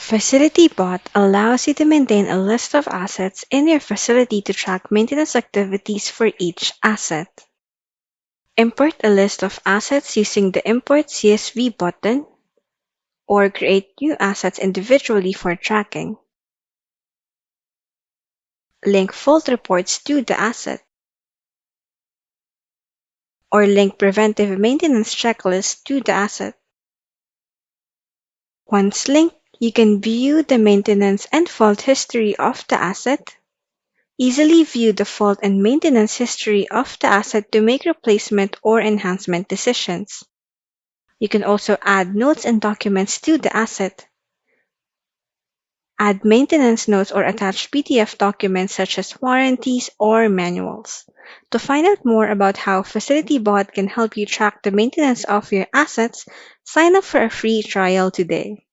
FacilityBot allows you to maintain a list of assets in your facility to track maintenance activities for each asset. Import a list of assets using the Import CSV button, or create new assets individually for tracking. Link fault reports to the asset, or link preventive maintenance checklist to the asset. Once linked, you can view the maintenance and fault history of the asset, easily view the fault and maintenance history of the asset to make replacement or enhancement decisions. You can also add notes and documents to the asset, add maintenance notes, or attach PDF documents such as warranties or manuals. To find out more about how FacilityBot can help you track the maintenance of your assets, sign up for a free trial today.